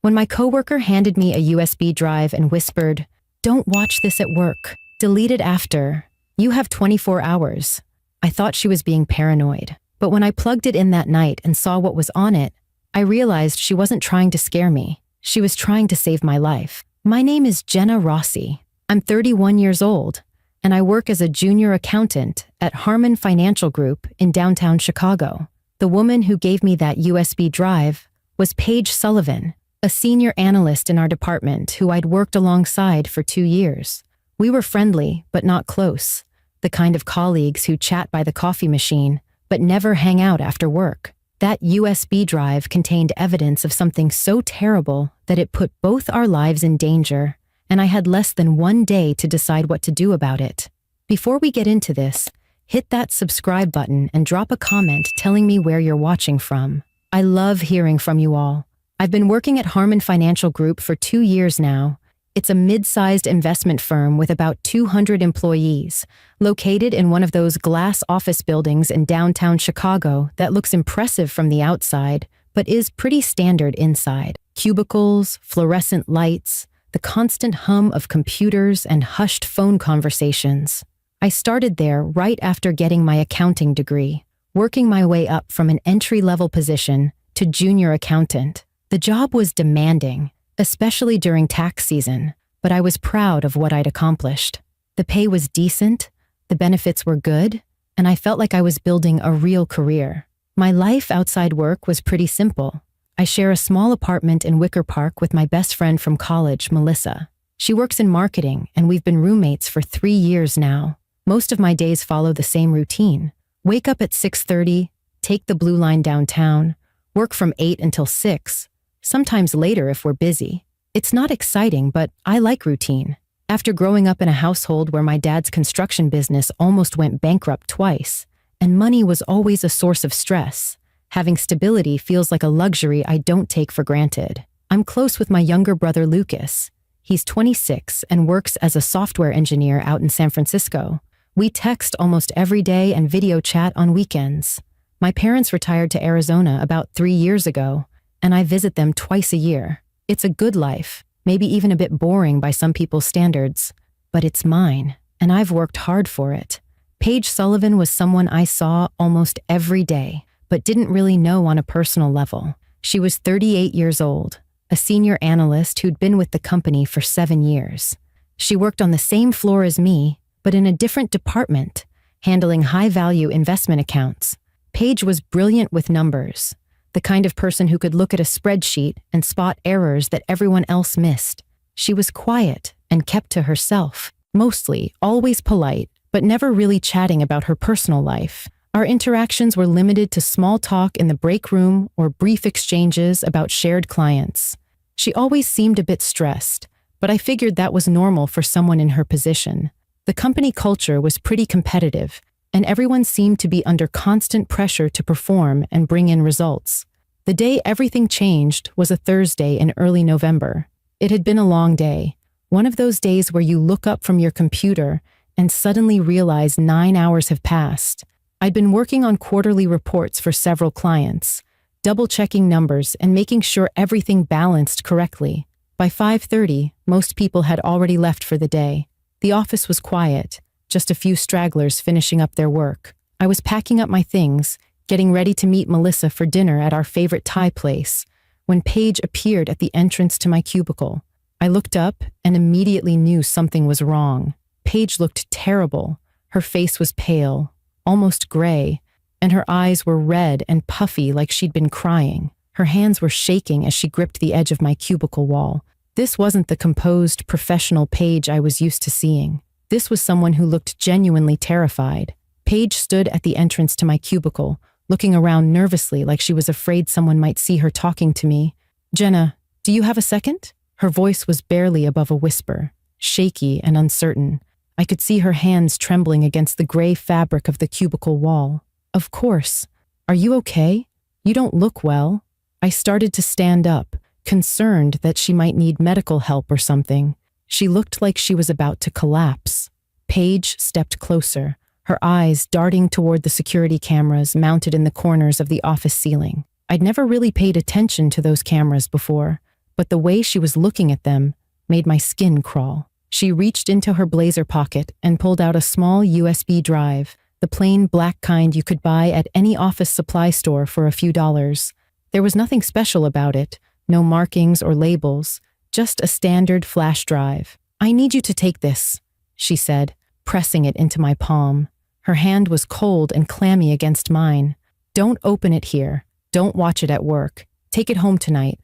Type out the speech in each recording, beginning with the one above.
when my coworker handed me a USB drive and whispered, "Don't watch this at work. Delete it after. You have 24 hours." I thought she was being paranoid. But when I plugged it in that night and saw what was on it, I realized she wasn't trying to scare me. She was trying to save my life. My name is Jenna Rossi. I'm 31 years old, and I work as a junior accountant at Harmon Financial Group in downtown Chicago. The woman who gave me that USB drive was Paige Sullivan, a senior analyst in our department who I'd worked alongside for 2 years. We were friendly, but not close, the kind of colleagues who chat by the coffee machine, but never hang out after work. That USB drive contained evidence of something so terrible that it put both our lives in danger, and I had less than 1 day to decide what to do about it. Before we get into this, hit that subscribe button and drop a comment telling me where you're watching from. I love hearing from you all. I've been working at Harmon Financial Group for 2 years now. It's a mid-sized investment firm with about 200 employees, located in one of those glass office buildings in downtown Chicago that looks impressive from the outside, but is pretty standard inside. Cubicles, fluorescent lights, the constant hum of computers and hushed phone conversations. I started there right after getting my accounting degree, working my way up from an entry-level position to junior accountant. The job was demanding, especially during tax season, but I was proud of what I'd accomplished. The pay was decent, the benefits were good, and I felt like I was building a real career. My life outside work was pretty simple. I share a small apartment in Wicker Park with my best friend from college, Melissa. She works in marketing, and we've been roommates for 3 years now. Most of my days follow the same routine. Wake up at 6:30, take the Blue Line downtown, work from 8 until 6, sometimes later if we're busy. It's not exciting, but I like routine. After growing up in a household where my dad's construction business almost went bankrupt twice, and money was always a source of stress, having stability feels like a luxury I don't take for granted. I'm close with my younger brother Lucas. He's 26 and works as a software engineer out in San Francisco. We text almost every day and video chat on weekends. My parents retired to Arizona about 3 years ago, and I visit them twice a year. It's a good life, maybe even a bit boring by some people's standards, but it's mine, and I've worked hard for it. Paige Sullivan was someone I saw almost every day, but didn't really know on a personal level. She was 38 years old, a senior analyst who'd been with the company for 7 years. She worked on the same floor as me, but in a different department, handling high-value investment accounts. Paige was brilliant with numbers, the kind of person who could look at a spreadsheet and spot errors that everyone else missed. She was quiet and kept to herself, mostly always polite, but never really chatting about her personal life. Our interactions were limited to small talk in the break room or brief exchanges about shared clients. She always seemed a bit stressed, but I figured that was normal for someone in her position. The company culture was pretty competitive, and everyone seemed to be under constant pressure to perform and bring in results. The day everything changed was a Thursday in early November. It had been a long day, one of those days where you look up from your computer and suddenly realize 9 hours have passed. I'd been working on quarterly reports for several clients, double-checking numbers and making sure everything balanced correctly. By 5:30, most people had already left for the day. The office was quiet, just a few stragglers finishing up their work. I was packing up my things, getting ready to meet Melissa for dinner at our favorite Thai place, when Paige appeared at the entrance to my cubicle. I looked up and immediately knew something was wrong. Paige looked terrible. Her face was pale, almost gray, and her eyes were red and puffy like she'd been crying. Her hands were shaking as she gripped the edge of my cubicle wall. This wasn't the composed, professional Paige I was used to seeing. This was someone who looked genuinely terrified. Paige stood at the entrance to my cubicle, looking around nervously like she was afraid someone might see her talking to me. "Jenna, do you have a second?" Her voice was barely above a whisper, shaky and uncertain. I could see her hands trembling against the gray fabric of the cubicle wall. "Of course. Are you okay? You don't look well." I started to stand up, concerned that she might need medical help or something. She looked like she was about to collapse. Paige stepped closer, her eyes darting toward the security cameras mounted in the corners of the office ceiling. I'd never really paid attention to those cameras before, but the way she was looking at them made my skin crawl. She reached into her blazer pocket and pulled out a small USB drive, the plain black kind you could buy at any office supply store for a few dollars. There was nothing special about it, no markings or labels, just a standard flash drive. "I need you to take this," she said, pressing it into my palm. Her hand was cold and clammy against mine. "Don't open it here. Don't watch it at work. Take it home tonight.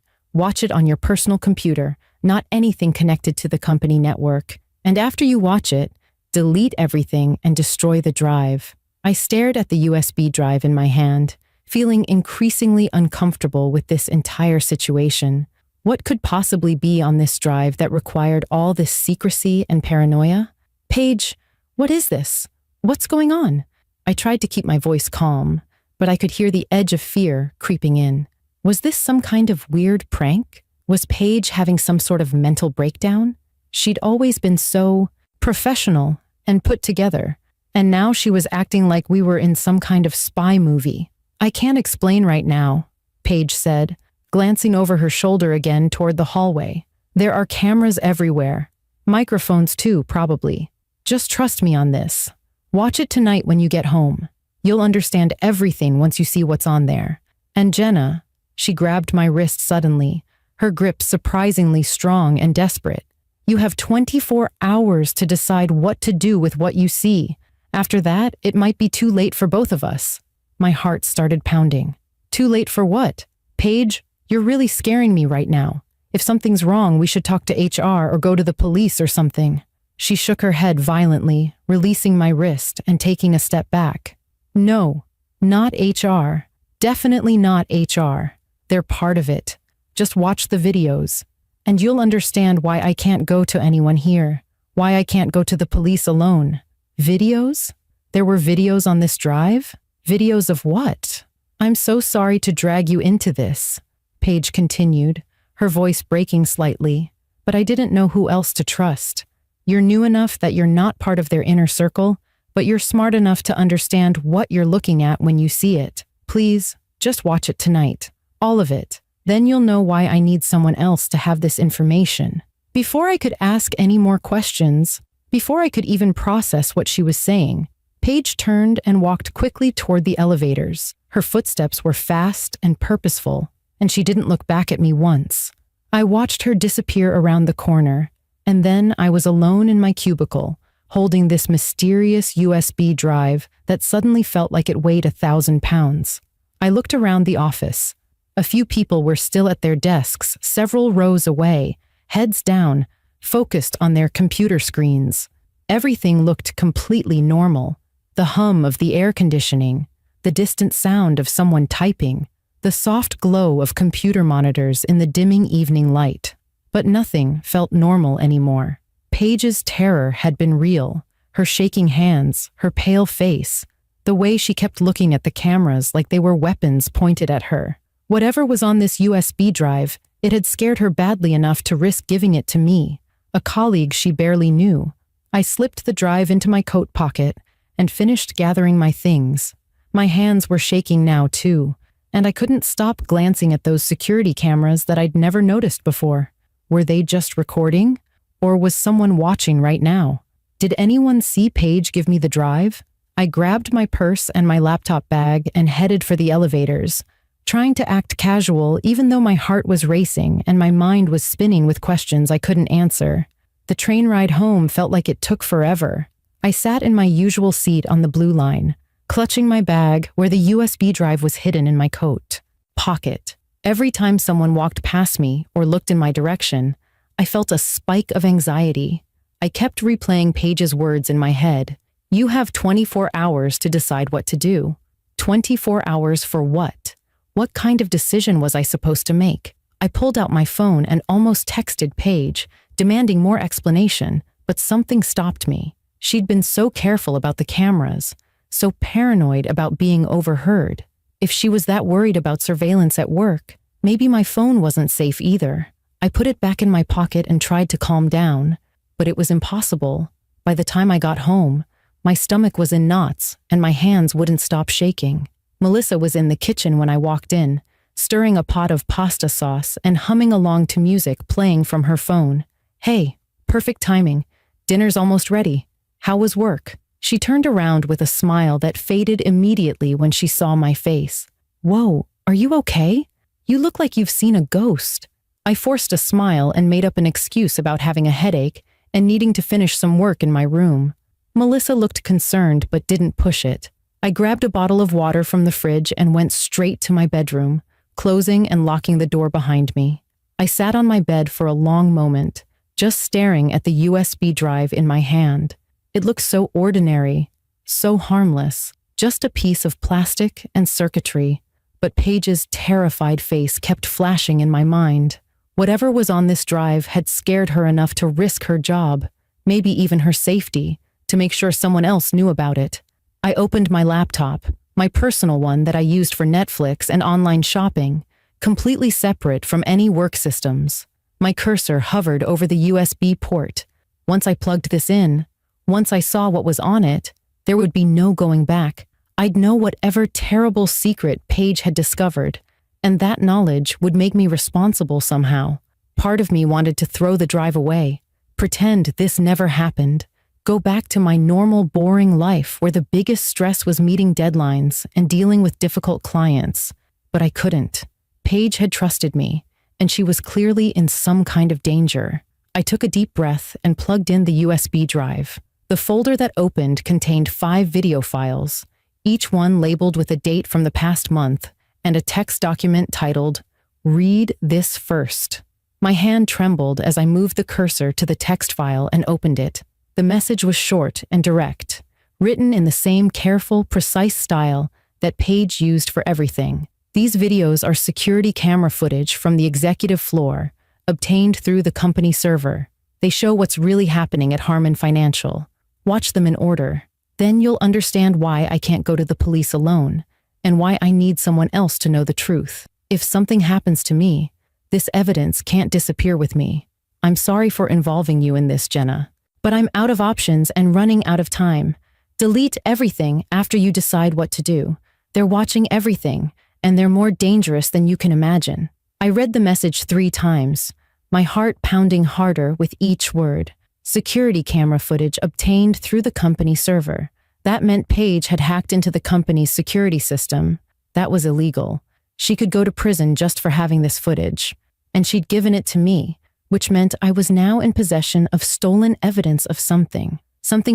Watch it on your personal computer, not anything connected to the company network. And after you watch it, delete everything and destroy the drive." I stared at the USB drive in my hand, feeling increasingly uncomfortable with this entire situation. What could possibly be on this drive that required all this secrecy and paranoia? "Paige, what is this? What's going on?" I tried to keep my voice calm, but I could hear the edge of fear creeping in. Was this some kind of weird prank? Was Paige having some sort of mental breakdown? She'd always been so professional and put together, and now she was acting like we were in some kind of spy movie. "I can't explain right now," Paige said, glancing over her shoulder again toward the hallway. "There are cameras everywhere. Microphones too, probably. Just trust me on this. Watch it tonight when you get home. You'll understand everything once you see what's on there. And Jenna," she grabbed my wrist suddenly, her grip surprisingly strong and desperate. "You have 24 hours to decide what to do with what you see. After that, it might be too late for both of us." My heart started pounding. "Too late for what? Paige, you're really scaring me right now. If something's wrong, we should talk to HR or go to the police or something." She shook her head violently, releasing my wrist and taking a step back. "No, not HR. Definitely not HR. They're part of it. Just watch the videos, and you'll understand why I can't go to anyone here, why I can't go to the police alone." Videos? There were videos on this drive? Videos of what? "I'm so sorry to drag you into this," Paige continued, her voice breaking slightly, "but I didn't know who else to trust. You're new enough that you're not part of their inner circle, but you're smart enough to understand what you're looking at when you see it. Please, just watch it tonight. All of it. Then you'll know why I need someone else to have this information." Before I could ask any more questions, before I could even process what she was saying, Paige turned and walked quickly toward the elevators. Her footsteps were fast and purposeful, and she didn't look back at me once. I watched her disappear around the corner, and then I was alone in my cubicle, holding this mysterious USB drive that suddenly felt like it weighed 1,000 pounds. I looked around the office. A few people were still at their desks, several rows away, heads down, focused on their computer screens. Everything looked completely normal. The hum of the air conditioning, the distant sound of someone typing, the soft glow of computer monitors in the dimming evening light. But nothing felt normal anymore. Paige's terror had been real. Her shaking hands, her pale face, the way she kept looking at the cameras like they were weapons pointed at her. Whatever was on this USB drive, it had scared her badly enough to risk giving it to me, a colleague she barely knew. I slipped the drive into my coat pocket and finished gathering my things. My hands were shaking now, too, and I couldn't stop glancing at those security cameras that I'd never noticed before. Were they just recording? Or was someone watching right now? Did anyone see Paige give me the drive? I grabbed my purse and my laptop bag and headed for the elevators, trying to act casual even though my heart was racing and my mind was spinning with questions I couldn't answer. The train ride home felt like it took forever. I sat in my usual seat on the blue line, clutching my bag where the USB drive was hidden in my coat pocket. Every time someone walked past me or looked in my direction, I felt a spike of anxiety. I kept replaying Paige's words in my head. "You have 24 hours to decide what to do." 24 hours for what? What kind of decision was I supposed to make? I pulled out my phone and almost texted Paige, demanding more explanation, but something stopped me. She'd been so careful about the cameras, so paranoid about being overheard. If she was that worried about surveillance at work, maybe my phone wasn't safe either. I put it back in my pocket and tried to calm down, but it was impossible. By the time I got home, my stomach was in knots and my hands wouldn't stop shaking. Melissa was in the kitchen when I walked in, stirring a pot of pasta sauce and humming along to music playing from her phone. "Hey, perfect timing. Dinner's almost ready. How was work?" She turned around with a smile that faded immediately when she saw my face. "Whoa, are you okay? You look like you've seen a ghost." I forced a smile and made up an excuse about having a headache and needing to finish some work in my room. Melissa looked concerned but didn't push it. I grabbed a bottle of water from the fridge and went straight to my bedroom, closing and locking the door behind me. I sat on my bed for a long moment, just staring at the USB drive in my hand. It looked so ordinary, so harmless, just a piece of plastic and circuitry. But Paige's terrified face kept flashing in my mind. Whatever was on this drive had scared her enough to risk her job, maybe even her safety, to make sure someone else knew about it. I opened my laptop, my personal one that I used for Netflix and online shopping, completely separate from any work systems. My cursor hovered over the USB port. Once I plugged this in, once I saw what was on it, there would be no going back. I'd know whatever terrible secret Paige had discovered, and that knowledge would make me responsible somehow. Part of me wanted to throw the drive away, pretend this never happened, go back to my normal, boring life where the biggest stress was meeting deadlines and dealing with difficult clients. But I couldn't. Paige had trusted me, and she was clearly in some kind of danger. I took a deep breath and plugged in the USB drive. The folder that opened contained 5 video files, each one labeled with a date from the past month and a text document titled, "Read this first." My hand trembled as I moved the cursor to the text file and opened it. The message was short and direct, written in the same careful, precise style that Paige used for everything. "These videos are security camera footage from the executive floor, obtained through the company server. They show what's really happening at Harmon Financial. Watch them in order. Then you'll understand why I can't go to the police alone, and why I need someone else to know the truth. If something happens to me, this evidence can't disappear with me. I'm sorry for involving you in this, Jenna. But I'm out of options and running out of time. Delete everything after you decide what to do. They're watching everything, and they're more dangerous than you can imagine." I read the message 3 times, my heart pounding harder with each word. Security camera footage obtained through the company server. That meant Paige had hacked into the company's security system. That was illegal. She could go to prison just for having this footage. And she'd given it to me, which meant I was now in possession of stolen evidence of something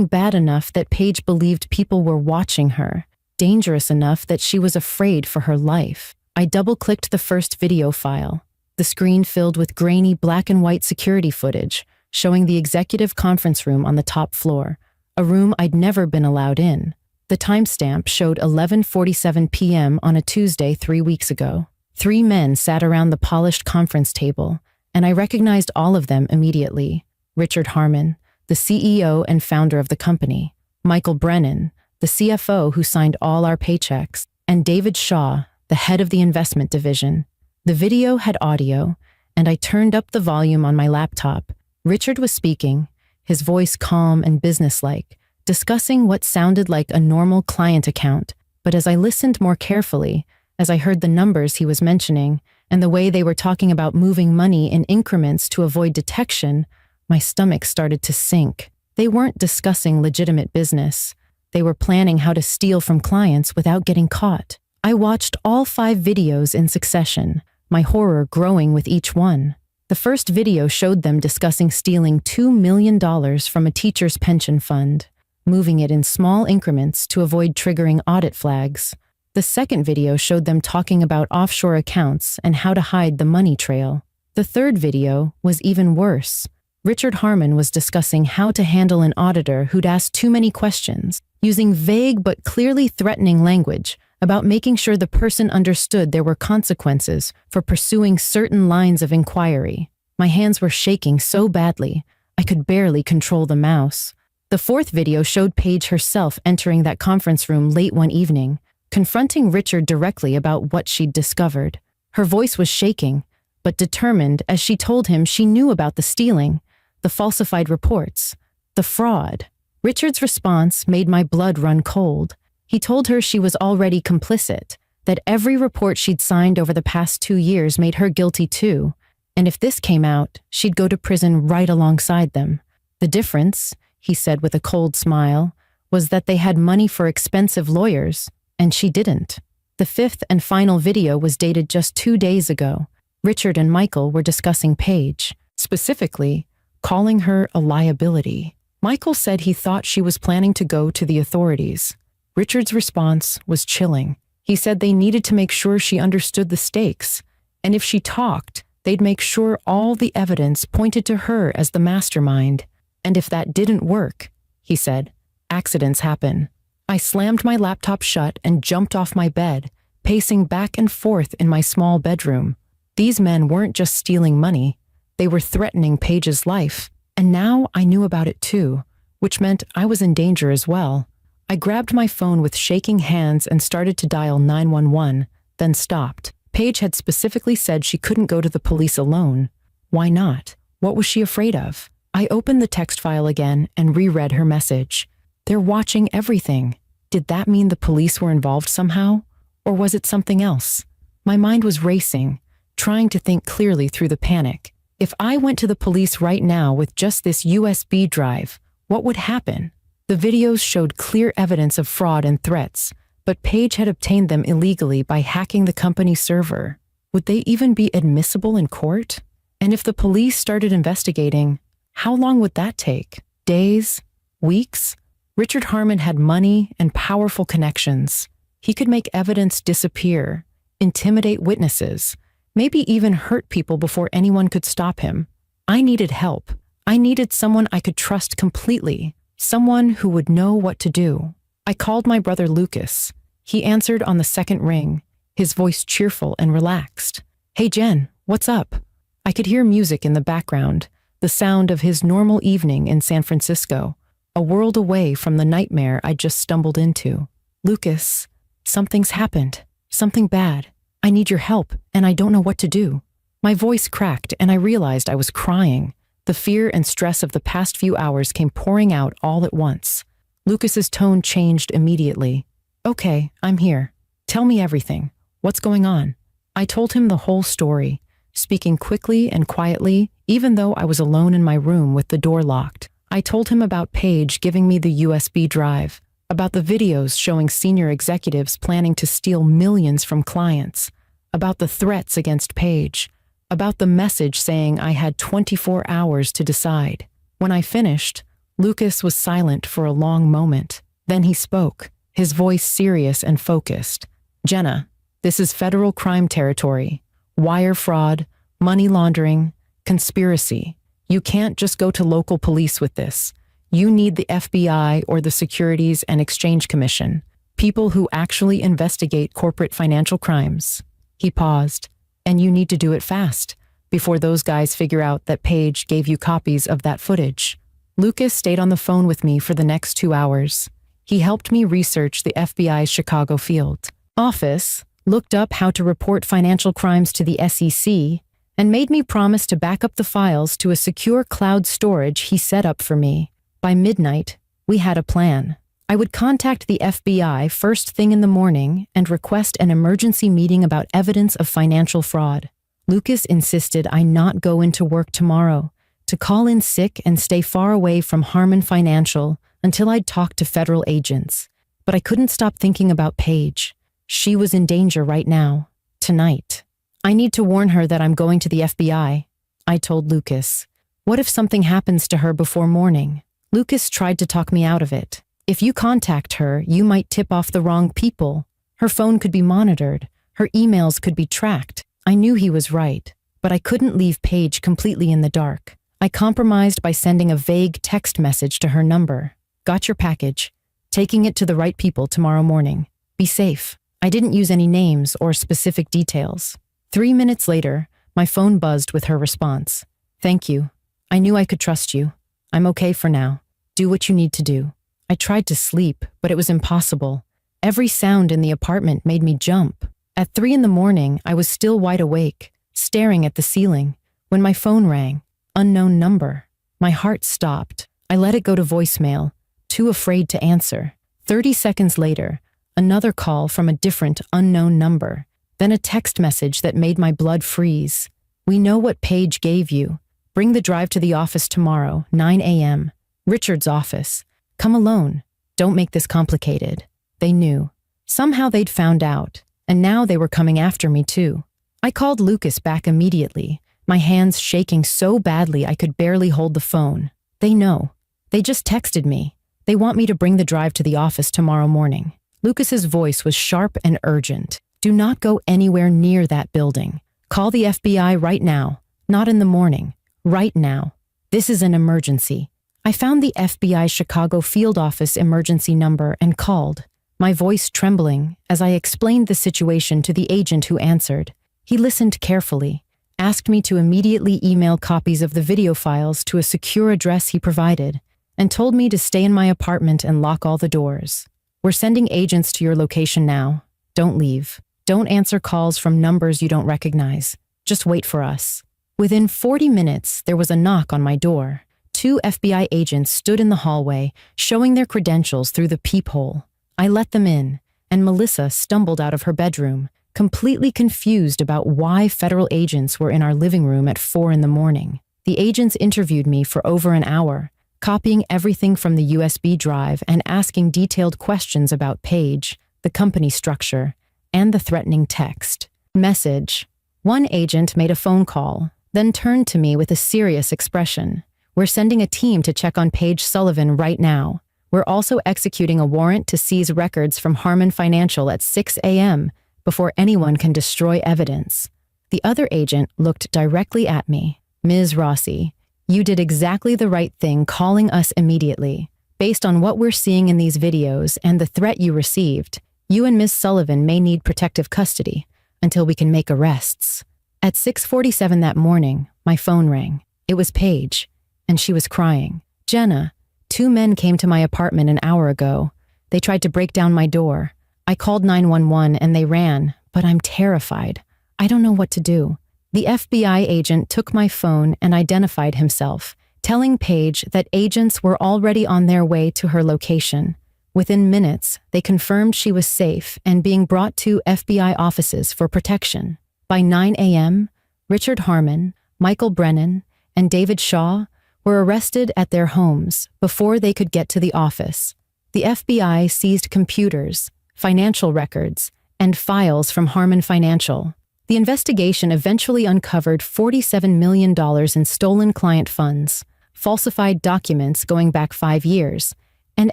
bad enough that Paige believed people were watching her, dangerous enough that she was afraid for her life. I double-clicked the first video file. The screen filled with grainy black and white security footage, showing the executive conference room on the top floor, a room I'd never been allowed in. The timestamp showed 11:47 p.m. on a Tuesday 3 weeks ago. 3 men sat around the polished conference table, and I recognized all of them immediately. Richard Harmon, the CEO and founder of the company; Michael Brennan, the CFO who signed all our paychecks; and David Shaw, the head of the investment division. The video had audio, and I turned up the volume on my laptop. Richard was speaking, his voice calm and businesslike, discussing what sounded like a normal client account. But as I listened more carefully, as I heard the numbers he was mentioning, and the way they were talking about moving money in increments to avoid detection, my stomach started to sink. They weren't discussing legitimate business. They were planning how to steal from clients without getting caught. I watched all 5 videos in succession, my horror growing with each one. The first video showed them discussing stealing $2 million from a teacher's pension fund, moving it in small increments to avoid triggering audit flags. The second video showed them talking about offshore accounts and how to hide the money trail. The third video was even worse. Richard Harmon was discussing how to handle an auditor who'd asked too many questions, using vague but clearly threatening language about making sure the person understood there were consequences for pursuing certain lines of inquiry. My hands were shaking so badly, I could barely control the mouse. The fourth video showed Paige herself entering that conference room late one evening, confronting Richard directly about what she'd discovered. Her voice was shaking, but determined as she told him she knew about the stealing, the falsified reports, the fraud. Richard's response made my blood run cold. He told her she was already complicit, that every report she'd signed over the past 2 years made her guilty too, and if this came out, she'd go to prison right alongside them. The difference, he said with a cold smile, was that they had money for expensive lawyers, and she didn't. The fifth and final video was dated just 2 days ago. Richard and Michael were discussing Paige, specifically calling her a liability. Michael said he thought she was planning to go to the authorities. Richard's response was chilling. He said they needed to make sure she understood the stakes, and if she talked, they'd make sure all the evidence pointed to her as the mastermind. And if that didn't work, he said, accidents happen. I slammed my laptop shut and jumped off my bed, pacing back and forth in my small bedroom. These men weren't just stealing money, they were threatening Paige's life, and now I knew about it too, which meant I was in danger as well. I grabbed my phone with shaking hands and started to dial 911, then stopped. Paige had specifically said she couldn't go to the police alone. Why not? What was she afraid of? I opened the text file again and reread her message. They're watching everything. Did that mean the police were involved somehow? Or was it something else? My mind was racing, trying to think clearly through the panic. If I went to the police right now with just this USB drive, what would happen? The videos showed clear evidence of fraud and threats, but Paige had obtained them illegally by hacking the company's server. Would they even be admissible in court? And if the police started investigating, how long would that take? Days? Weeks? Richard Harmon had money and powerful connections. He could make evidence disappear, intimidate witnesses, maybe even hurt people before anyone could stop him. I needed help. I needed someone I could trust completely, someone who would know what to do. I called my brother Lucas. He answered on the second ring, his voice cheerful and relaxed. "Hey Jen, what's up?" I could hear music in the background, the sound of his normal evening in San Francisco, a world away from the nightmare I'd just stumbled into. "Lucas, something's happened. Something bad. I need your help, and I don't know what to do." My voice cracked, and I realized I was crying. The fear and stress of the past few hours came pouring out all at once. Lucas's tone changed immediately. "Okay, I'm here. Tell me everything. What's going on?" I told him the whole story, speaking quickly and quietly, even though I was alone in my room with the door locked. I told him about Paige giving me the USB drive, about the videos showing senior executives planning to steal millions from clients, about the threats against Paige, about the message saying I had 24 hours to decide. When I finished, Lucas was silent for a long moment. Then he spoke, his voice serious and focused. "Jenna, this is federal crime territory. Wire fraud, money laundering, conspiracy. You can't just go to local police with this. You need the FBI or the Securities and Exchange Commission, people who actually investigate corporate financial crimes." He paused. "And you need to do it fast, before those guys figure out that Paige gave you copies of that footage." Lucas stayed on the phone with me for the next 2 hours. He helped me research the FBI's Chicago field office, looked up how to report financial crimes to the SEC, and made me promise to back up the files to a secure cloud storage he set up for me. By midnight, we had a plan. I would contact the FBI first thing in the morning and request an emergency meeting about evidence of financial fraud. Lucas insisted I not go into work tomorrow, to call in sick and stay far away from Harmon Financial until I'd talked to federal agents. But I couldn't stop thinking about Paige. She was in danger right now, tonight. "I need to warn her that I'm going to the FBI," I told Lucas. "What if something happens to her before morning?" Lucas tried to talk me out of it. "If you contact her, you might tip off the wrong people. Her phone could be monitored. Her emails could be tracked." I knew he was right, but I couldn't leave Paige completely in the dark. I compromised by sending a vague text message to her number. "Got your package. Taking it to the right people tomorrow morning. Be safe." I didn't use any names or specific details. 3 minutes later, my phone buzzed with her response. "Thank you. I knew I could trust you. I'm okay for now. Do what you need to do." I tried to sleep, but it was impossible. Every sound in the apartment made me jump. At 3 in the morning, I was still wide awake, staring at the ceiling, when my phone rang. Unknown number. My heart stopped. I let it go to voicemail, too afraid to answer. 30 seconds later, another call from a different, unknown number, then a text message that made my blood freeze. "We know what Paige gave you. Bring the drive to the office tomorrow, 9 a.m. Richard's office. Come alone. Don't make this complicated." They knew. Somehow they'd found out, and now they were coming after me too. I called Lucas back immediately, my hands shaking so badly I could barely hold the phone. "They know. They just texted me. They want me to bring the drive to the office tomorrow morning." Lucas's voice was sharp and urgent. "Do not go anywhere near that building. Call the FBI right now. Not in the morning. Right now. This is an emergency." I found the FBI Chicago field office emergency number and called, my voice trembling as I explained the situation to the agent who answered. He listened carefully, asked me to immediately email copies of the video files to a secure address he provided, and told me to stay in my apartment and lock all the doors. "We're sending agents to your location now. Don't leave. Don't answer calls from numbers you don't recognize. Just wait for us." Within 40 minutes, there was a knock on my door. 2 FBI agents stood in the hallway, showing their credentials through the peephole. I let them in, and Melissa stumbled out of her bedroom, completely confused about why federal agents were in our living room at 4 in the morning. The agents interviewed me for over an hour, copying everything from the USB drive and asking detailed questions about Paige, the company structure, and the threatening text message. One agent made a phone call, then turned to me with a serious expression. "We're sending a team to check on Paige Sullivan right now. We're also executing a warrant to seize records from Harmon Financial at 6 a.m. before anyone can destroy evidence." The other agent looked directly at me. "Ms. Rossi, you did exactly the right thing calling us immediately. Based on what we're seeing in these videos and the threat you received, you and Ms. Sullivan may need protective custody until we can make arrests." At 6:47 that morning, my phone rang. It was Paige, and she was crying. "Jenna, 2 men came to my apartment an hour ago. They tried to break down my door. I called 911 and they ran, but I'm terrified. I don't know what to do." The FBI agent took my phone and identified himself, telling Paige that agents were already on their way to her location. Within minutes, they confirmed she was safe and being brought to FBI offices for protection. By 9 a.m., Richard Harmon, Michael Brennan, and David Shaw were arrested at their homes before they could get to the office. The FBI seized computers, financial records, and files from Harmon Financial. The investigation eventually uncovered $47 million in stolen client funds, falsified documents going back 5 years, and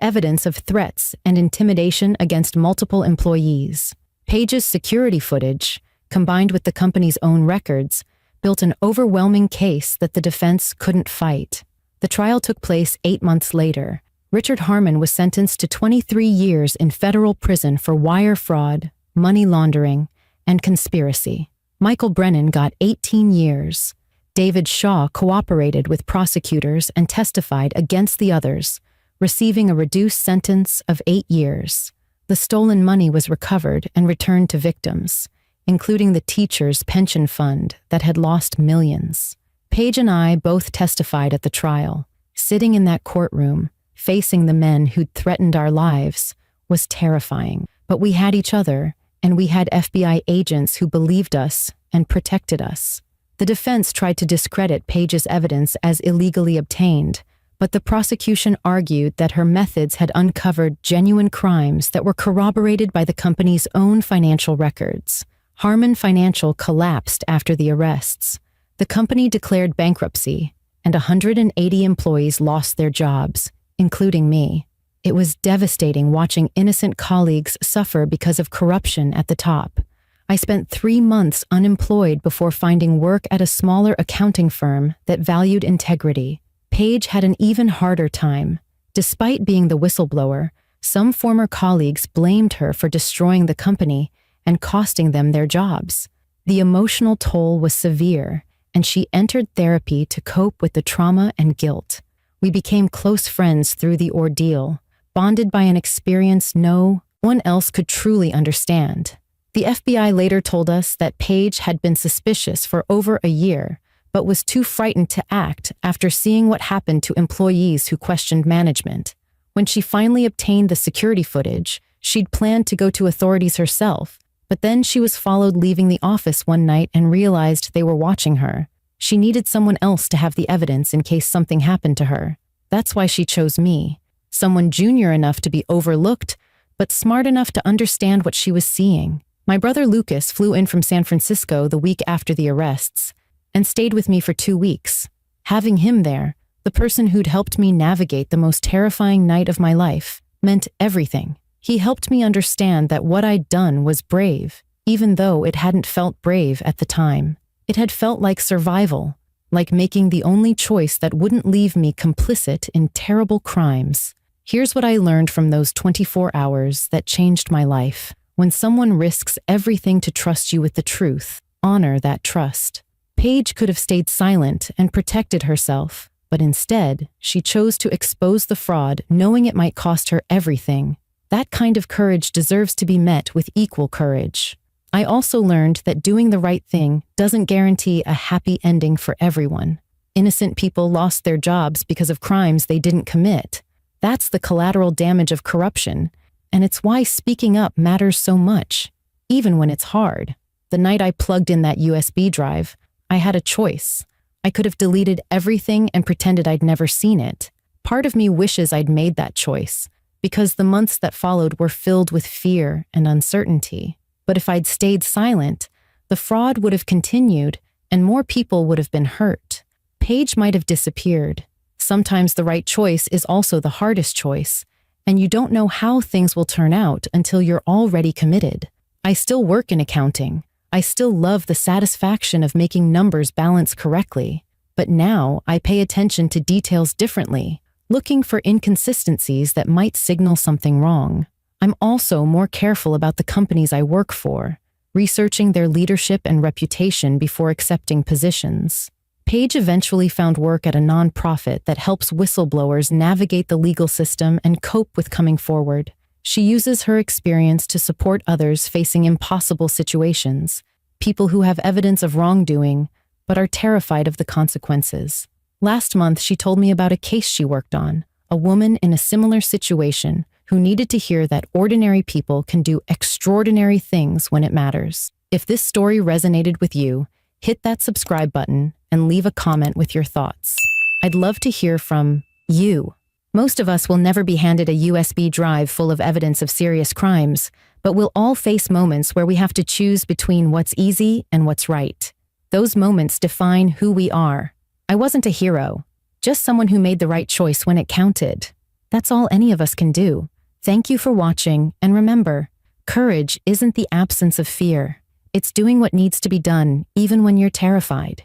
evidence of threats and intimidation against multiple employees. Paige's security footage, combined with the company's own records, built an overwhelming case that the defense couldn't fight. The trial took place 8 months later. Richard Harmon was sentenced to 23 years in federal prison for wire fraud, money laundering, and conspiracy. Michael Brennan got 18 years. David Shaw cooperated with prosecutors and testified against the others, receiving a reduced sentence of 8 years. The stolen money was recovered and returned to victims, including the teachers' pension fund that had lost millions. Paige and I both testified at the trial. Sitting in that courtroom, facing the men who'd threatened our lives, was terrifying. But we had each other, and we had FBI agents who believed us and protected us. The defense tried to discredit Paige's evidence as illegally obtained, but the prosecution argued that her methods had uncovered genuine crimes that were corroborated by the company's own financial records. Harmon Financial collapsed after the arrests. The company declared bankruptcy, and 180 employees lost their jobs, including me. It was devastating watching innocent colleagues suffer because of corruption at the top. I spent 3 months unemployed before finding work at a smaller accounting firm that valued integrity. Paige had an even harder time. Despite being the whistleblower, some former colleagues blamed her for destroying the company and costing them their jobs. The emotional toll was severe, and she entered therapy to cope with the trauma and guilt. We became close friends through the ordeal, bonded by an experience no one else could truly understand. The FBI later told us that Paige had been suspicious for over a year, but was too frightened to act after seeing what happened to employees who questioned management. When she finally obtained the security footage, She'd planned to go to authorities herself, but then she was followed leaving the office one night and realized they were watching her. She needed someone else to have the evidence in case something happened to her. That's why she chose me, someone junior enough to be overlooked, but smart enough to understand what she was seeing. My brother Lucas flew in from San Francisco the week after the arrests and stayed with me for 2 weeks. Having him there, the person who'd helped me navigate the most terrifying night of my life, meant everything. He helped me understand that what I'd done was brave, even though it hadn't felt brave at the time. It had felt like survival, like making the only choice that wouldn't leave me complicit in terrible crimes. Here's what I learned from those 24 hours that changed my life. When someone risks everything to trust you with the truth, honor that trust. Paige could have stayed silent and protected herself, but instead, she chose to expose the fraud, knowing it might cost her everything. That kind of courage deserves to be met with equal courage. I also learned that doing the right thing doesn't guarantee a happy ending for everyone. Innocent people lost their jobs because of crimes they didn't commit. That's the collateral damage of corruption, and it's why speaking up matters so much, even when it's hard. The night I plugged in that USB drive, I had a choice. I could have deleted everything and pretended I'd never seen it. Part of me wishes I'd made that choice, because the months that followed were filled with fear and uncertainty. But if I'd stayed silent, the fraud would have continued and more people would have been hurt. Paige might have disappeared. Sometimes the right choice is also the hardest choice, and you don't know how things will turn out until you're already committed. I still work in accounting. I still love the satisfaction of making numbers balance correctly. But now I pay attention to details differently, looking for inconsistencies that might signal something wrong. I'm also more careful about the companies I work for, researching their leadership and reputation before accepting positions. Paige eventually found work at a nonprofit that helps whistleblowers navigate the legal system and cope with coming forward. She uses her experience to support others facing impossible situations, people who have evidence of wrongdoing but are terrified of the consequences. Last month, she told me about a case she worked on, a woman in a similar situation who needed to hear that ordinary people can do extraordinary things when it matters. If this story resonated with you, hit that subscribe button and leave a comment with your thoughts. I'd love to hear from you. Most of us will never be handed a USB drive full of evidence of serious crimes, but we'll all face moments where we have to choose between what's easy and what's right. Those moments define who we are. I wasn't a hero, just someone who made the right choice when it counted. That's all any of us can do. Thank you for watching, and remember, courage isn't the absence of fear. It's doing what needs to be done, even when you're terrified.